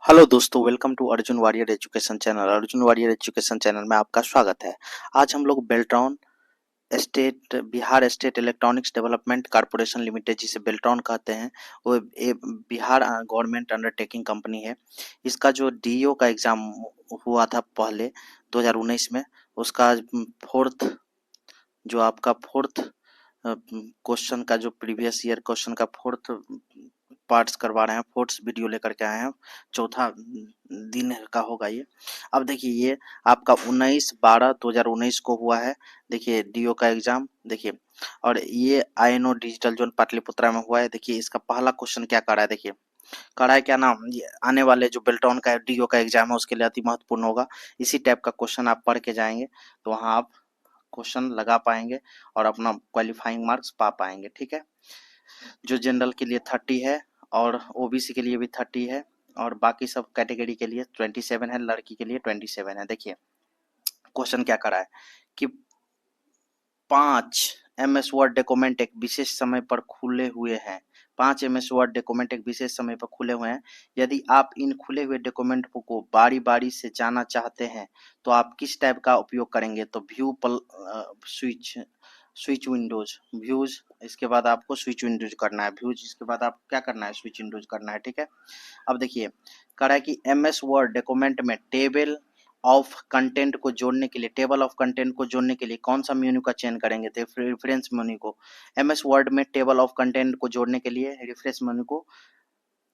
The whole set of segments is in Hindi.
हेलो दोस्तों, welcome to Arjun Warrior education channel. Arjun Warrior education channel में आपका स्वागत है। आज हम लोग Beltron state Bihar state electronics development corporation limited, जिसे बेल्ट्रॉन कहते हैं, वो बिहार गवर्नमेंट अंडरटेकिंग कंपनी है। इसका जो डीईओ का एग्जाम हुआ था पहले 2019 में, उसका फोर्थ जो आपका फोर्थ क्वेश्चन का जो प्रीवियस ईयर क्वेश्चन का फोर्थ पार्ट्स करवा रहे हैं, फोर्थ वीडियो लेकर के आए हैं। चौथा दिन का होगा ये। अब देखिए, ये आपका 19/12/2019 को हुआ है। देखिए डीओ का एग्जाम देखिए, और ये आईएनओ डिजिटल जोन पाटलिपुत्रा में हुआ है। देखिए इसका पहला क्वेश्चन क्या कर रहा है, देखिए कर रहा है क्या नाम, ये आने वाले जो बेल्ट्रॉन का डीओ का एग्जाम है उसके लिए अति महत्वपूर्ण होगा। इसी टाइप का क्वेश्चन आप पढ़ के जाएंगे तो वहाँ आप क्वेश्चन लगा पाएंगे और अपना क्वालिफाइंग मार्क्स पा पाएंगे। ठीक है, जो जनरल के लिए 30 है और ओबीसी के लिए भी 30 है और बाकी सब कैटेगरी के लिए 27 है, लड़की के लिए 27 है। देखिए क्वेश्चन क्या करा है कि 5 एमएस वर्ड डॉक्यूमेंट एक विशेष समय पर खुले हुए हैं। 5 एमएस वर्ड डॉक्यूमेंट एक विशेष समय पर खुले हुए हैं। यदि आप इन खुले हुए डॉक्यूमेंट को बारी बारी से जाना चाहते हैं तो आप किस टाइप का उपयोग करेंगे? तो view switch switch Windows views, इसके बाद आपको स्विच विंडोज करना है। व्यूज इसके बाद आप क्या करना है, स्विच विंडोज करना है। ठीक है, अब देखिए कह रहा है कि एमएस वर्ड डॉक्यूमेंट में टेबल ऑफ कंटेंट को जोड़ने के लिए, टेबल ऑफ कंटेंट को जोड़ने के लिए कौन सा मेन्यू का चयन करेंगे? तो रेफरेंस मेन्यू को। एमएस वर्ड में टेबल ऑफ कंटेंट को जोड़ने के लिए रेफरेंस मेन्यू को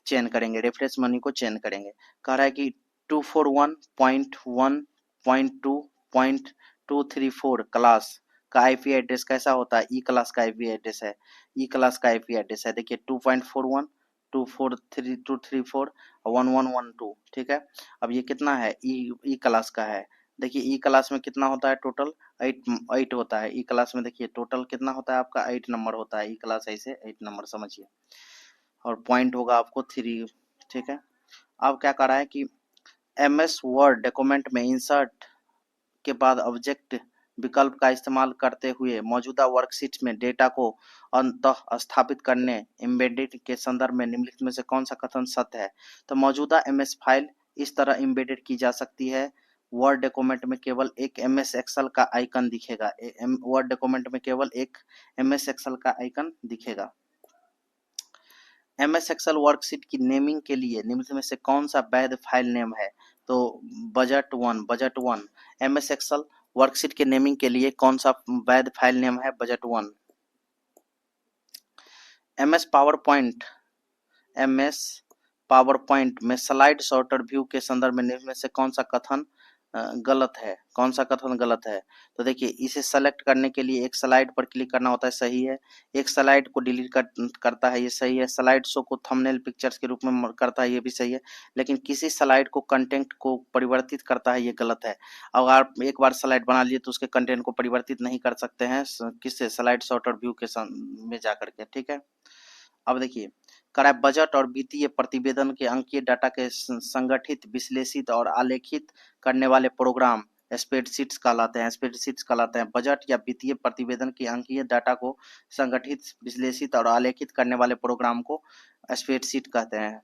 चयन करेंगे, रेफरेंस मेन्यू को चयन करेंगे। कह रहा है कि 241.1.2.234 क्लास का आईपी एड्रेस कैसा होता है? ई क्लास का आईपी एड्रेस है, ई क्लास का आईपी एड्रेस है। देखिए 2.41 243 1112। ठीक है, अब ये कितना है? ई क्लास का है। देखिए ई क्लास में कितना होता है टोटल? 8 होता है। ई क्लास में देखिए टोटल कितना होता है आपका? 8 नंबर होता है। ई क्लास ऐसे 8 नंबर समझिए, और पॉइंट होगा आपको 3। ठीक है, अब क्या कर रहा है कि एमएस वर्ड डॉक्यूमेंट में इंसर्ट के बाद ऑब्जेक्ट विकल्प का इस्तेमाल करते हुए मौजूदा वर्कशीट में डेटा को अंतः स्थापित करने एम्बेडेड के संदर्भ में निम्नलिखित में से कौन सा कथन सत्य है? तो मौजूदा एमएस फाइल इस तरह एम्बेडेड की जा सकती है। वर्ड डॉक्यूमेंट में केवल एक एमएस एक्सेल का आइकन दिखेगा। वर्ड डॉक्यूमेंट में केवल एक एमएस एक्सेल का आइकन दिखेगा। एमएस एक्सेल वर्कशीट की नेमिंग के लिए निम्न में से कौन सा वैध फाइल नेम है? तो budget one. MS Excel worksheet के नेमिंग के लिए कौन सा वैध फाइल नेम है? Budget 1। MS PowerPoint MS PowerPoint में स्लाइड सॉर्टर व्यू के संदर्भ में निम्न में से कौन सा कथन गलत है? कौन सा कथन गलत है? तो देखिए इसे सेलेक्ट करने के लिए एक स्लाइड पर क्लिक करना होता है, सही है। एक स्लाइड को डिलीट करता है, ये सही है। स्लाइड शो को थंबनेल पिक्चर्स के रूप में करता है, ये भी सही है। लेकिन किसी स्लाइड को कंटेंट को परिवर्तित करता है, ये गलत है। अगर आप एक बार स्लाइड बना लिए तो उसके कंटेंट को परिवर्तित नहीं कर सकते हैं किससे? स्लाइड सॉर्टर व्यू के में जाकर के। ठीक है, अब देखिए कराए बजट और वित्तीय प्रतिवेदन के अंकीय डाटा के संगठित, विश्लेषित और आलेखित करने वाले प्रोग्राम स्प्रेडशीट्स कहलाते हैं। स्प्रेडशीट्स कहलाते हैं। बजट या वित्तीय प्रतिवेदन के अंकीय डाटा को संगठित, विश्लेषित और आलेखित करने वाले प्रोग्राम को स्प्रेडशीट कहते हैं।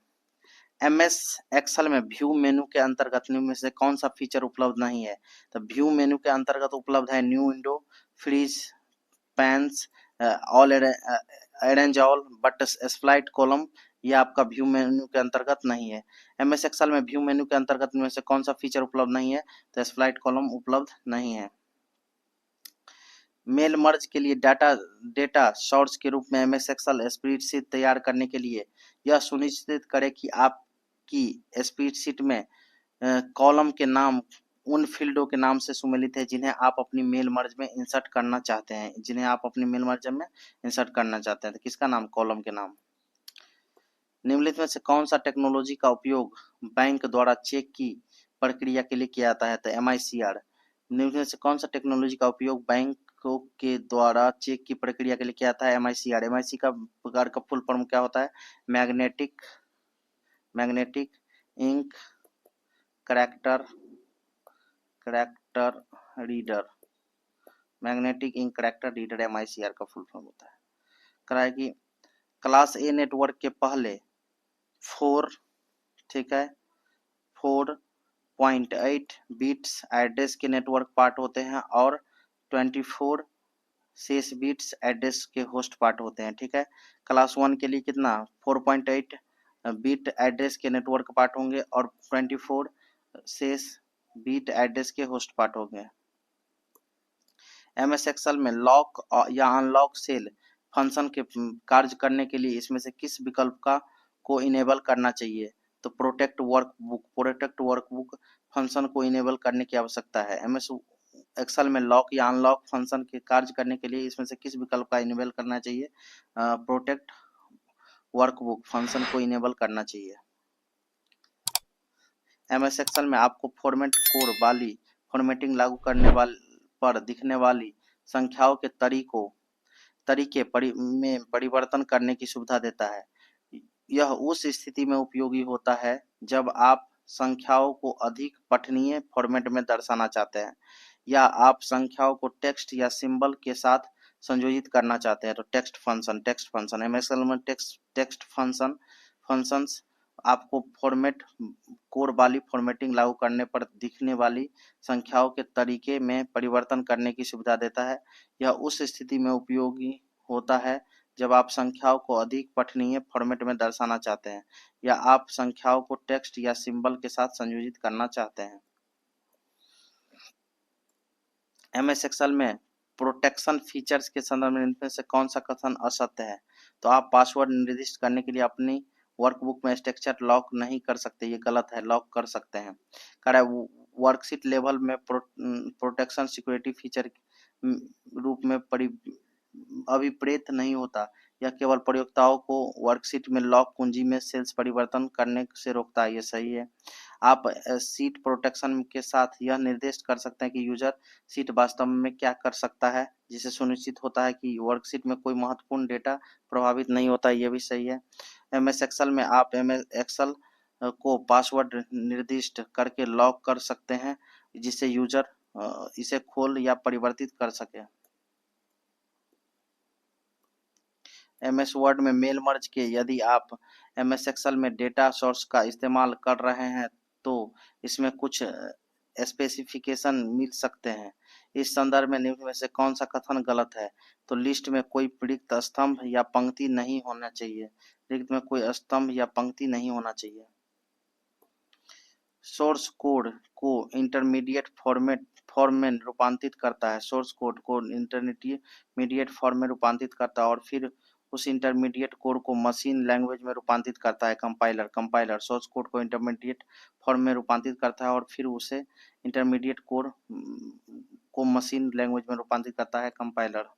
एमएस एक्सेल में व्यू मेनू के अंतर्गत निम्न में से कौन सा फीचर उपलब्ध नहीं है? तो व्यू मेनू के अंतर्गत उपलब्ध है new window, freeze, panes, all arrange all, but split column, ये आपका व्यू मेन्यू के अंतर्गत नहीं है। एमएस एक्सेल में व्यू मेन्यू के अंतर्गत में से कौन सा फीचर उपलब्ध नहीं है? तो स्प्लाइट कॉलम उपलब्ध नहीं है। मेल मर्ज के लिए डेटा सोर्स के रूप में एमएस एक्सेल स्प्रेडशीट तैयार करने के लिए यह सुनिश्चित करें कि आपकी स्प्रेडशीट में कॉलम के नाम उन फील्डों के नाम से सुमेलित है जिन्हें आप अपनी मेल मर्ज में इंसर्ट करना चाहते हैं, जिन्हें आप अपनी मेल मर्ज में इंसर्ट करना चाहते हैं। तो किसका नाम? कॉलम के नाम। निम्नलिखित में से कौन सा टेक्नोलॉजी का उपयोग बैंक द्वारा चेक की प्रक्रिया के लिए किया जाता है? तो एमआईसीआर। निम्नलिखित में से कौन सा टेक्नोलॉजी का उपयोग बैंकों के द्वारा चेक की प्रक्रिया के लिए किया जाता है? एमआईसीआर। एमआईसी का प्रकार का फुल फॉर्म क्या होता है? Magnetic ink character reader. Magnetic ink character reader MICR का फुल फॉर्म होता है। करा है कि क्लास ए नेटवर्क के पहले 4, ठीक है, 4.8 बिट्स एड्रेस के नेटवर्क पार्ट होते हैं और 24 शेष बिट्स एड्रेस के होस्ट पार्ट होते हैं। ठीक है, क्लास 1 के लिए कितना 4.8 बिट एड्रेस के नेटवर्क पार्ट होंगे और 24 शेष बिट एड्रेस के होस्ट पार्ट होंगे। एमएस एक्सेल में लॉक या अनलॉक सेल फंक्शन के कार्य करने के लिए इसमें से किस विकल्प का को इनेबल करना चाहिए? तो प्रोटेक्ट वर्कबुक फंक्शन को इनेबल करने की आवश्यकता है। एमएस एक्सेल में लॉक या अनलॉक फंक्शन के कार्य करने के लिए इसमें से किस विकल्प का इनेबल करना चाहिए? प्रोटेक्ट वर्कबुक फंक्शन को इनेबल करना चाहिए। एमएस एक्सेल में आपको फॉर्मेट कोड वाली फॉर्मेटिंग लागू करने पर दिखने वाली संख्याओं के तरीके में परिवर्तन करने की सुविधा देता है। यह उस स्थिति में उपयोगी होता है जब आप संख्याओं को अधिक पठनीय फॉर्मेट में दर्शाना चाहते हैं या आप संख्याओं को टेक्स्ट या सिंबल के साथ संयोजित करना चाहते हैं। तो टेक्स्ट फंक्शन एमएसएल में टेक्स्ट फंक्शंस आपको फॉर्मेट कोड वाली फॉर्मेटिंग लागू करने पर दिखने वाली संख्याओं के तरीके में परिवर्तन करने की सुविधा देता है। यह उस स्थिति में उपयोगी होता है जब आप संख्याओं को अधिक पठनीय फॉर्मेट में दर्शाना चाहते हैं या आप संख्याओं को टेक्स्ट या सिंबल के साथ संयोजित करना चाहते हैं। एमएस एक्सेल में प्रोटेक्शन फीचर्स के संदर्भ में इनमें से कौन सा कथन असत्य है? तो आप पासवर्ड निर्दिष्ट करने के लिए अपनी वर्कबुक में स्ट्रक्चर लॉक नहीं कर सकते, ये गलत है, लॉक कर सकते हैं। वर्कशीट लेवल में प्रोटेक्शन सिक्योरिटी फीचर रूप में अभिप्रेत नहीं होता। यह केवल प्रयोक्ताओं को वर्कशीट में लॉक कुंजी में सेल्स परिवर्तन करने से रोकता है, ये सही है। आप सीट प्रोटेक्शन के साथ यह निर्दिष्ट कर सकते हैं कि यूजर सीट वास्तव में क्या कर सकता है, जिससे सुनिश्चित होता है कि वर्कशीट में कोई महत्वपूर्ण डेटा प्रभावित नहीं होता, ये भी सही है। एमएस एक्सेल में आप एमएस एक्सेल को पासवर्ड निर्दिष्ट करके लॉक कर सकते हैं जिससे यूजर इसे खोल या परिवर्तित कर सके। एमएस वर्ड में मेल मर्ज के यदि आप एमएस एक्सेल में डेटा सोर्स का इस्तेमाल कर रहे हैं तो इसमें कुछ स्पेसिफिकेशन मिल सकते हैं। इस संदर्भ में निम्न में से कौन सा कथन गलत है? तो लिस्ट में कोई रिक्त स्तंभ या पंक्ति नहीं होना चाहिए। रिक्त में कोई स्तंभ या पंक्ति नहीं होना चाहिए। सोर्स कोड को इंटरमीडिएट फॉर्म में रूपांतरित करता है। सोर्स कोड को इंटरमीडिएट फॉर्म में रूपांतरित करता है और फिर उस इंटरमीडिएट कोड को मशीन लैंग्वेज में रूपांतरित करता है कंपाइलर सोर्स कोड को इंटरमीडिएट फॉर्म में रूपांतरित करता है और फिर उसे इंटरमीडिएट कोड को मशीन लैंग्वेज में रूपांतरित करता है कंपाइलर।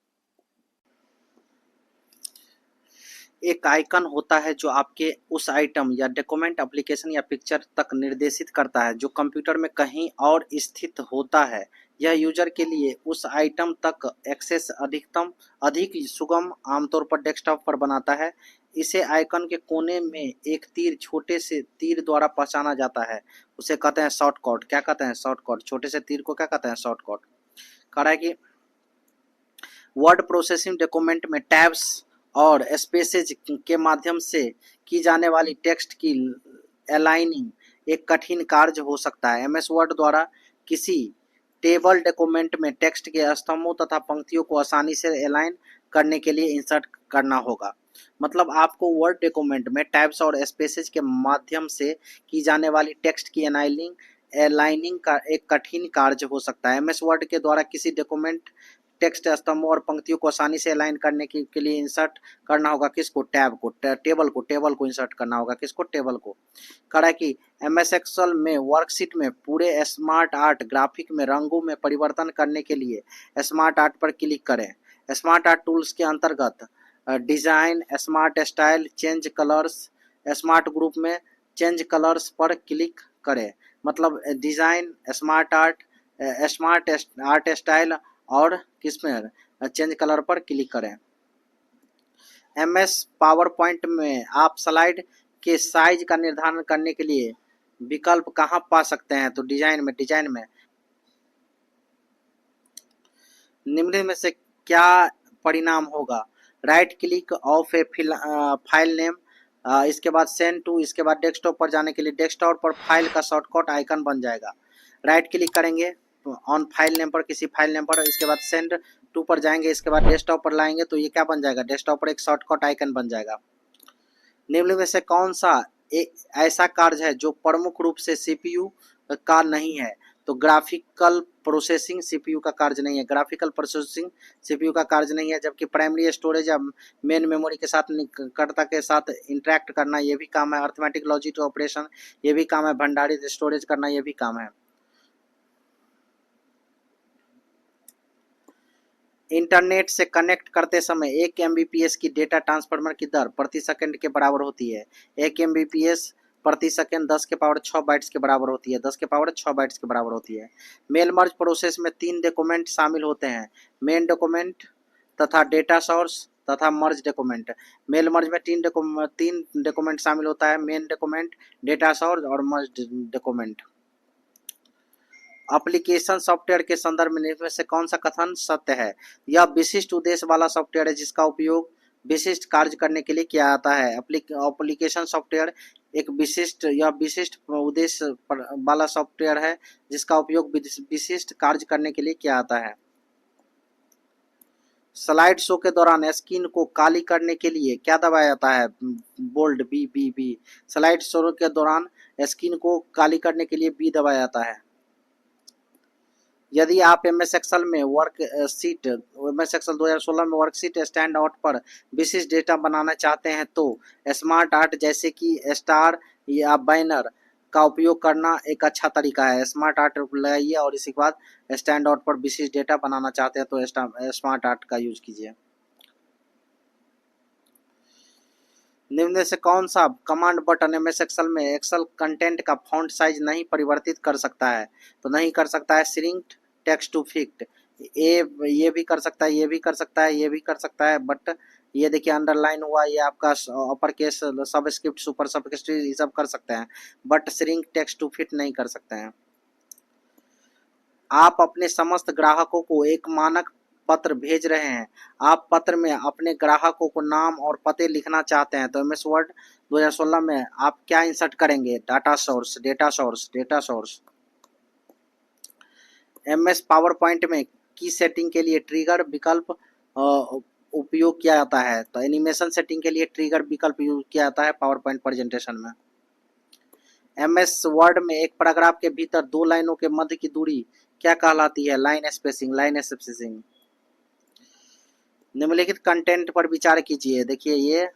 एक आइकन होता है जो आपके उस आइटम या डॉक्यूमेंट, एप्लीकेशन या पिक्चर तक निर्देशित करता है जो कंप्यूटर में कहीं और स्थित होता है। यह यूजर के लिए उस आइटम तक एक्सेस अधिक सुगम, आमतौर पर डेस्कटॉप पर बनाता है। इसे आइकन के कोने में एक छोटे से तीर द्वारा पहचाना जाता है, उसे कहते हैं शॉर्टकट। क्या कहते हैं? शॉर्टकट। छोटे से तीर को क्या कहते हैं? शॉर्टकट। कह रहा है कि वर्ड प्रोसेसिंग डॉक्यूमेंट में टैब्स और स्पेसेज के माध्यम से की जाने वाली टेक्स्ट की अलाइनिंग एक कठिन कार्य हो सकता है। एमएस वर्ड द्वारा किसी टेबल डॉक्यूमेंट में टेक्स्ट के स्तंभों तथा पंक्तियों को आसानी से अलाइन करने के लिए इंसर्ट करना होगा। मतलब आपको वर्ड डॉक्यूमेंट में टैब्स और स्पेसेज के माध्यम से की जाने वाली टेक्स्ट की अलाइनिंग का एक कठिन कार्य हो सकता है। एमएस वर्ड के द्वारा किसी डॉक्यूमेंट टेक्स्ट स्तंभों और पंक्तियों को आसानी से अलाइन करने के लिए इंसर्ट करना होगा किसको? टेबल को इंसर्ट करना होगा किसको? टेबल को। कह रहा है कि एमएस एक्सेल में वर्कशीट में पूरे स्मार्ट आर्ट ग्राफिक में रंगों में परिवर्तन करने के लिए स्मार्ट आर्ट पर क्लिक करें। स्मार्ट आर्ट टूल्स के अंतर्गत design, smart style, change colours, smart group में चेंज कलर्स पर क्लिक करें। मतलब डिजाइन, स्मार्ट आर्ट स्टाइल और किसमें? चेंज कलर पर क्लिक करें। एमएस पावर पॉइंट में आप स्लाइड के साइज का निर्धारण करने के लिए विकल्प कहाँ पा सकते हैं? तो डिजाइन में निम्न में से क्या परिणाम होगा? Right click of A file name इसके बाद सेंड टू, इसके बाद डेस्कटॉप पर जाने के लिए डेस्कटॉप पर फाइल का शॉर्टकट आइकन बन जाएगा। राइट क्लिक करेंगे ऑन फाइल नेम पर, किसी फाइल नेम पर, इसके बाद सेंड टू पर जाएंगे, इसके बाद डेस्कटॉप पर लाएंगे तो ये क्या बन जाएगा, डेस्कटॉप पर एक शॉर्टकट आइकन बन जाएगा। निम्न में से कौन सा ऐसा कार्य है जो प्रमुख रूप से सीपीयू का नहीं है, तो ग्राफिकल प्रोसेसिंग सीपीयू का कार्य नहीं है, ग्राफिकल प्रोसेसिंग सीपीयू का कार्य नहीं है। जबकि प्राइमरी स्टोरेज या मेन मेमोरी के साथ निकटता के साथ इंटरेक्ट करना ये भी काम है, अर्थमेटिक लॉजिक ऑपरेशन ये भी काम है, भंडारित स्टोरेज करना ये भी काम है। इंटरनेट से कनेक्ट करते समय 1 एमबीपीएस की डेटा ट्रांसफर की दर प्रति सेकंड के बराबर होती है। 1 एमबीपीएस प्रति सेकंड 10 के पावर 6 बाइट्स के बराबर होती है, 10 के पावर 6 बाइट्स के बराबर होती है। मेल मर्ज प्रोसेस में 3 डॉक्यूमेंट शामिल होते हैं, मेन डॉक्यूमेंट तथा डेटा सोर्स तथा मर्ज डॉक्यूमेंट। मेल मर्ज में 3 डॉक्यूमेंट शामिल होता है, मेन डॉक्यूमेंट, डेटा सोर्स और मर्ज डॉक्यूमेंट। एप्लीकेशन सॉफ्टवेयर के संदर्भ में इनमें से कौन सा कथन सत्य है? यह विशिष्ट उद्देश्य वाला सॉफ्टवेयर है जिसका उपयोग विशिष्ट कार्य करने के लिए किया जाता है। एप्लीकेशन सॉफ्टवेयर एक विशिष्ट उद्देश्य वाला सॉफ्टवेयर है जिसका उपयोग विशिष्ट कार्य करने के लिए किया जाता है। स्लाइड शो के दौरान स्क्रीन को काली करने के लिए क्या दबाया जाता है? Bold B. स्लाइड शो के दौरान स्क्रीन को काली करने के लिए बी दबाया जाता है। यदि आप एमएस एक्सेल में एमएस एक्सेल 2016 में वर्कशीट स्टैंड आउट पर विशिष्ट डेटा बनाना चाहते हैं तो स्मार्ट आर्ट जैसे कि स्टार या बैनर का उपयोग करना एक अच्छा तरीका है। स्मार्ट आर्ट लगाइए और इसी के बाद स्टैंड आउट पर विशिष्ट डेटा बनाना चाहते हैं तो स्मार्ट आर्ट का यूज कीजिए। निम्न से कौन सा कमांड बटन एमएस एक्सेल में एक्सेल कंटेंट का फॉन्ट साइज नहीं परिवर्तित कर सकता है? तो नहीं कर सकता है श्रिंक टेक्स्ट टू फिट। ये भी कर सकता है, ये भी कर सकता है, ये भी कर सकता है, बट ये देखिए अंडरलाइन हुआ, ये आपका upper case subscript super subscript ये सब कर सकते हैं, but shrink text to fit नहीं कर सकते हैं। आप अपने समस्त ग्राहकों को एक मानक पत्र भेज रहे हैं। आप पत्र में अपने ग्राहकों को नाम और पते लिखना चाहते हैं तो एमएस वर्ड 2016 में आप क्या इंसर्ट करेंगे? Data source. MS PowerPoint में की सेटिंग के लिए ट्रिगर विकल्प उपयोग किया जाता है, तो एनिमेशन सेटिंग के लिए ट्रिगर विकल्प यूज किया जाता है पावर पॉइंट प्रेजेंटेशन में। एमएस वर्ड में एक पैराग्राफ के भीतर 2 लाइनों के मध्य की दूरी क्या कहलाती है? Line spacing. निम्नलिखित कंटेंट पर विचार कीजिए। देखिए ये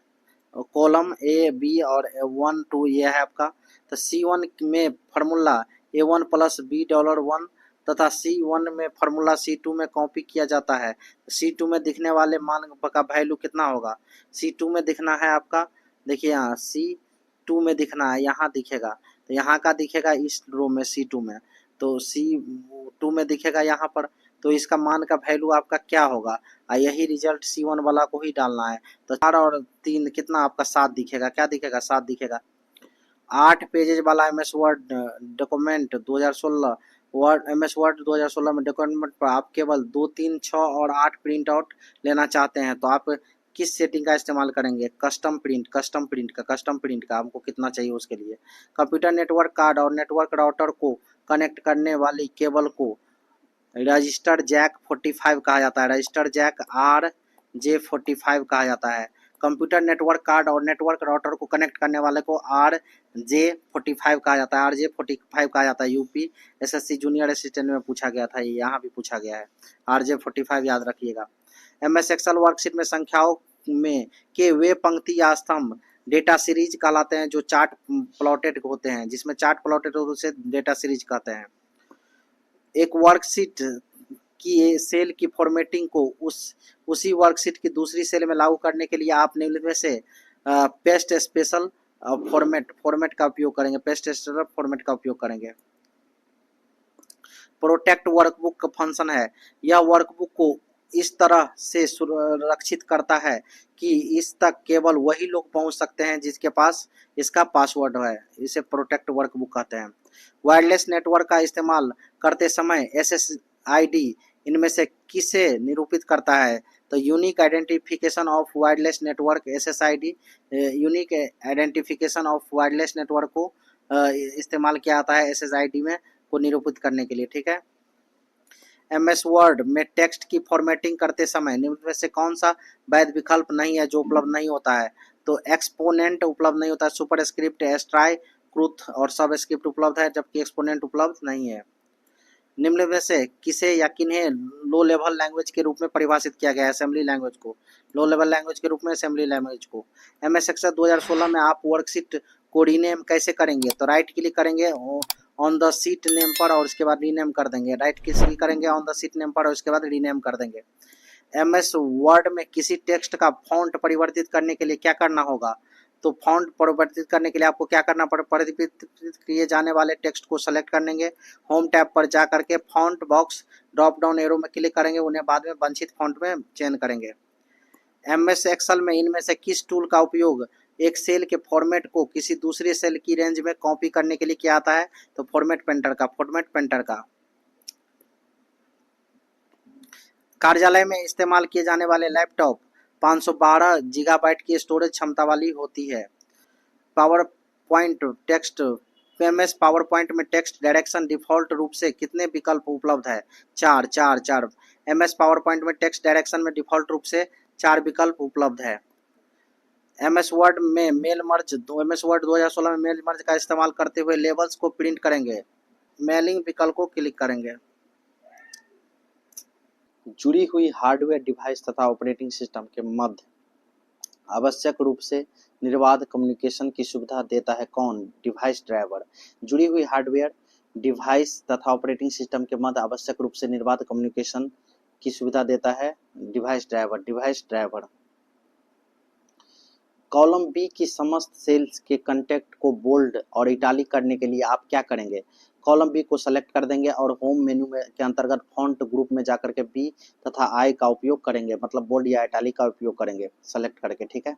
कॉलम ए बी और 1 2 ये है आपका, तो C1 में फार्मूला A1 प्लस B$1 तथा C1 में फार्मूला C2 में कॉपी किया जाता है। C2 में दिखने वाले मान का वैल्यू कितना होगा? C2 में दिखना है आपका, देखिए यहाँ C2 में दिखना है, यहाँ दिखेगा, तो यहाँ का दिखेगा इस रो में C2 में, तो C2 में दिखेगा यहाँ पर, तो इसका मान का वैल्यू आपका क्या होगा? यही रिजल्ट C1 वाला को ही डालना है, तो 4 और 3 कितना आपका 7 दिखेगा, क्या दिखेगा? 7 दिखेगा। 8 पेजेज वाला MS word document 2016 MS word 2016 में डॉक्यूमेंट पर आप केवल 2 3 6 और 8 प्रिंट आउट लेना चाहते हैं तो आप किस सेटिंग का इस्तेमाल करेंगे? कस्टम प्रिंट का आपको कितना चाहिए उसके लिए। कंप्यूटर नेटवर्क कार्ड और नेटवर्क राउटर को कनेक्ट करने वाली केबल को रजिस्टर जैक 45 कहा जाता है, रजिस्टर जैक RJ45 कहा जाता है। कंप्यूटर नेटवर्क कार्ड और नेटवर्क राउटर को कनेक्ट करने वाले को RJ45 कहा जाता है, RJ45 कहा जाता है। यूपी SSC जूनियर असिस्टेंट में पूछा गया था, यहाँ भी पूछा गया है, RJ45 याद रखिएगा। एमएस एक्सेल वर्कशीट में संख्याओं में के वे पंक्ति या स्तंभ डेटा सीरीज कहलाते हैं जो चार्ट प्लॉटेड होते हैं, जिसमें चार्ट प्लॉटेड होते उसे डेटा सीरीज कहते हैं। एक वर्कशीट की सेल की फॉर्मेटिंग को उसी वर्कशीट की दूसरी सेल में लागू करने के लिए आप निम्न में से पेस्ट स्पेशल फॉर्मेट का उपयोग करेंगे, पेस्ट स्पेशल फॉर्मेट का उपयोग करेंगे। प्रोटेक्ट वर्कबुक का फंक्शन है, यह वर्कबुक को इस तरह से सुरक्षित करता है कि इस तक केवल वही लोग पहुंच सकते हैं जिसके पास इसका पासवर्ड है, इसे प्रोटेक्ट वर्कबुक कहते हैं। वायरलेस नेटवर्क का इस्तेमाल करते समय SSID इनमें से किसे निरूपित करता है? तो unique identification of wireless network SSID, unique identification of wireless network को इस्तेमाल किया जाता है SSID में को निरूपित करने के लिए, ठीक है। MS वर्ड में टेक्स्ट की फॉर्मेटिंग करते समय निम्न में से कौन सा वैध विकल्प नहीं है जो उपलब्ध नहीं होता है? तो एक्सपोनेंट उपलब्ध नहीं होता है, सुपरस्क्रिप्ट, एस्ट्राई, क्रूथ और सबस्क्रिप्ट उपलब्ध है, जबकि एक्सपोनेंट उपलब्ध नहीं है। निम्न में से किसे या किन्हें लो लेवल लैंग्वेज के रूप में परिभाषित किया गया है? असेंबली लैंग्वेज को लो लेवल लैंग्वेज के रूप में, असेंबली लैंग्वेज को। MS एक्सेल 2016 में आप वर्कशीट को रीनेम कैसे करेंगे? तो राइट क्लिक करेंगे ऑन द सीट नेम पर और उसके बाद रीनेम कर देंगे। राइट क्लिक करेंगे ऑन द सीट नेम पर और उसके बाद रीनेम कर देंगे। MS वर्ड में किसी टेक्स्ट का फॉन्ट परिवर्तित करने के लिए क्या करना होगा? तो फॉन्ट परिवर्तित करने के लिए आपको क्या करना पड़ेगा? परिवर्तित किए जाने वाले टेक्स्ट को सेलेक्ट करेंगे, होम टैब पर जा करके font box drop down arrow में क्लिक करेंगे, उन्हें बाद में वांछित फॉन्ट में चेंज करेंगे। MS एक्सेल में इनमें से किस टूल का उपयोग एक सेल के फॉर्मेट को किसी दूसरे सेल की रेंज में कॉपी करने के लिए किया जाता है? तो फॉर्मेट पेंटर का। कार्यालय में इस्तेमाल किए जाने वाले लैपटॉप 512 गीगाबाइट की स्टोरेज क्षमता वाली होती है। Power point text MS power point में टेक्स्ट डायरेक्शन डिफॉल्ट रूप से कितने विकल्प उपलब्ध है? 4। MS पावर पॉइंट में टेक्स्ट डायरेक्शन में डिफॉल्ट रूप से 4 विकल्प उपलब्ध है। MS वर्ड में मेल मर्ज, MS वर्ड 2016 में मेल मर्ज का इस्तेमाल करते हुए लेबल्स को प्रिंट करेंगे, मेलिंग विकल्प को क्लिक करेंगे। जुड़ी हुई हार्डवेयर डिवाइस तथा ऑपरेटिंग सिस्टम के मध्य आवश्यक रूप से निर्बाध कम्युनिकेशन की सुविधा देता है कौन? Device driver. जुड़ी हुई हार्डवेयर डिवाइस तथा ऑपरेटिंग सिस्टम के मध्य आवश्यक रूप से निर्बाध कम्युनिकेशन की सुविधा देता है डिवाइस ड्राइवर। कॉलम बी की समस्त सेल्स के कंटेंट को बोल्ड और इटालिक करने के लिए आप क्या करेंगे? कॉलम बी को सेलेक्ट कर देंगे और होम मेन्यू में के अंतर्गत फॉन्ट ग्रुप में जाकर के बी तथा आई का उपयोग करेंगे, मतलब बोल्ड या इटालिक का उपयोग करेंगे सेलेक्ट करके, ठीक है।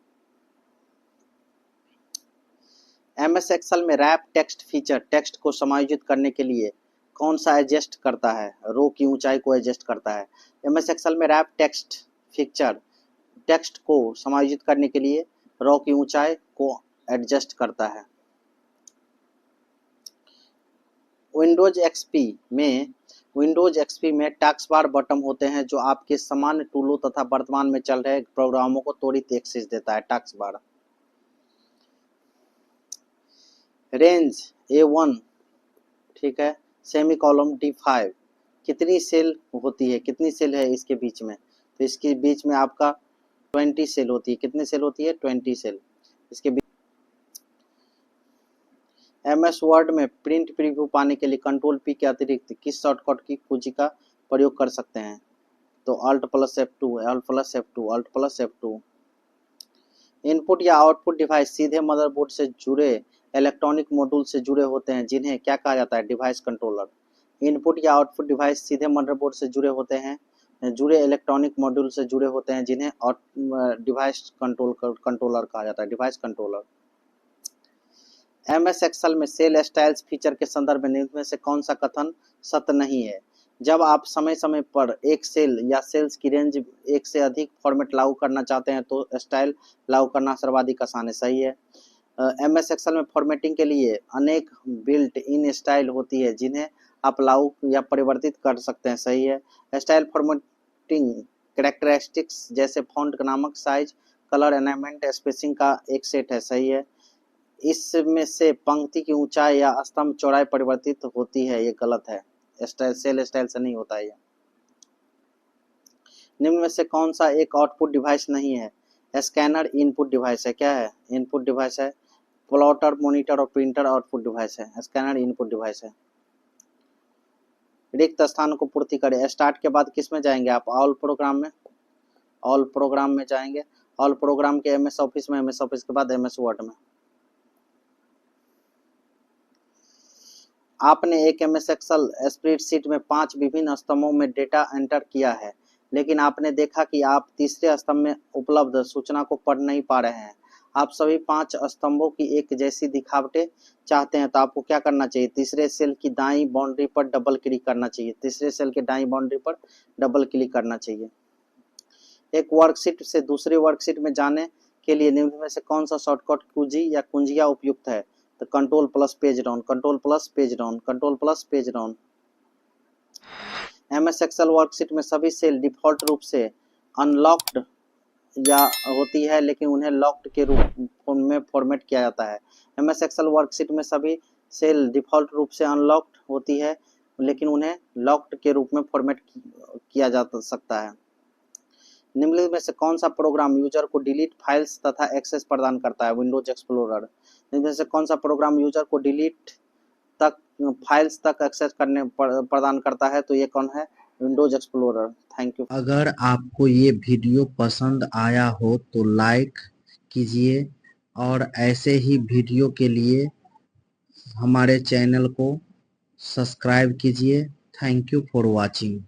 MS एक्सेल में रैप टेक्स्ट फीचर टेक्स्ट को समायोजित करने के लिए कौन सा एडजस्ट करता है? रो की ऊंचाई को एडजस्ट करता है। MS एक्सेल में रैप टेक्स्ट फीचर टेक्स्ट को समायोजित करने के लिए रो की ऊंचाई को एडजस्ट करता है। विंडोज एक्सपी में टास्क बार बटन होते हैं जो आपके सामान्य टूलों तथा वर्तमान में चल रहे प्रोग्रामों को त्वरित एक्सेस देता है। टास्क बार रेंज A1, ठीक है, सेमी कॉलम D5 कितनी सेल होती है? कितनी सेल है इसके बीच में? तो इसके बीच में आपका 20 सेल होती है। कितने सेल होती है? 20 सेल इसके बीच। MS वर्ड में प्रिंट प्रीव्यू पाने के लिए कंट्रोल P के अतिरिक्त किस शॉर्टकट की कुंजी का प्रयोग कर सकते हैं? तो Alt+F2। इनपुट या आउटपुट डिवाइस सीधे मदरबोर्ड से जुड़े इलेक्ट्रॉनिक मॉड्यूल से जुड़े होते हैं जिन्हें क्या कहा जाता है? Device controller. इनपुट या आउटपुट डिवाइस सीधे मदरबोर्ड से जुड़े होते हैं, जुड़े इलेक्ट्रॉनिक मॉड्यूल से जुड़े होते हैं जिन्हें डिवाइस कंट्रोलर कहा जाता है, डिवाइस कंट्रोलर। MS एक्सेल में सेल स्टाइल्स फीचर के संदर्भ में निम्न में से कौन सा कथन सत्य नहीं है? जब आप समय समय पर एक सेल या सेल्स की रेंज एक से अधिक फॉर्मेट लागू करना चाहते हैं तो स्टाइल लागू करना सर्वाधिक आसान है, सही है। MS एक्सेल में फॉर्मेटिंग के लिए अनेक बिल्ट इन स्टाइल होती है जिन्हें आप लागू या परिवर्तित कर सकते हैं, सही है। स्टाइल फॉर्मेटिंग कैरेक्टरिस्टिक्स जैसे फॉन्ट नामक साइज, कलर, एलाइनमेंट, स्पेसिंग का एक सेट है, सही है। इसमें से पंक्ति की ऊंचाई या स्तंभ चौड़ाई परिवर्तित होती है, ये गलत है। सेल स्टाइल से नहीं होता है। निम्न में से कौन सा एक आउटपुट डिवाइस नहीं है? स्कैनर इनपुट डिवाइस है। क्या है? इनपुट डिवाइस है। प्लॉटर, मॉनिटर और प्रिंटर आउटपुट डिवाइस है। स्कैनर इनपुट डिवाइस है। रिक्त स्थान को पूर्ति करें। स्टार्ट के बाद किस में जाएंगे आप? ऑल प्रोग्राम में जाएंगे। ऑल प्रोग्राम के MS ऑफिस में, MS ऑफिस के बाद MS वर्ड में। आपने एक MS एक्सेल स्प्रेडशीट में 5 विभिन्न स्तंभों में डेटा एंटर किया है, लेकिन आपने देखा कि आप तीसरे स्तंभ में उपलब्ध सूचना को पढ़ नहीं पा रहे हैं। आप सभी 5 स्तंभों की एक जैसी दिखावटें चाहते हैं तो आपको क्या करना चाहिए? तीसरे सेल की दाईं बाउंड्री पर डबल क्लिक करना चाहिए। तीसरे सेल के दाईं बाउंड्री पर डबल क्लिक करना चाहिए। एक वर्कशीट से दूसरी वर्कशीट में जाने के लिए निम्न में से कौन सा शॉर्टकट कुंजी या कुंजिया उपयुक्त है? तो control plus page down, control plus page down, control plus page down. MS Excel worksheet में सभी सेल डिफॉल्ट रूप से अनलॉक्ड या होती है, लेकिन उन्हें लॉक्ड के रूप में फॉर्मेट किया जाता है। एमएस एक्सेल वर्कशीट में सभी सेल डिफॉल्ट रूप से अनलॉक्ड होती है, लेकिन उन्हें लॉक्ड के रूप में फॉर्मेट किया जा सकता है। निम्नलिखित में से कौन सा प्रोग्राम यूजर को डिलीट फाइल्स तथा एक्सेस प्रदान करता है? Windows explorer. निम्नलिखित में से कौन सा प्रोग्राम यूजर को डिलीट तक फाइल्स तक एक्सेस करने प्रदान करता है? तो ये कौन है? Windows explorer. Thank you. अगर आपको ये वीडियो पसंद आया हो तो लाइक कीजिए और ऐसे ही वीडियो के लिए हमारे चैनल को सब्सक्राइब कीजिए। Thank you for watching.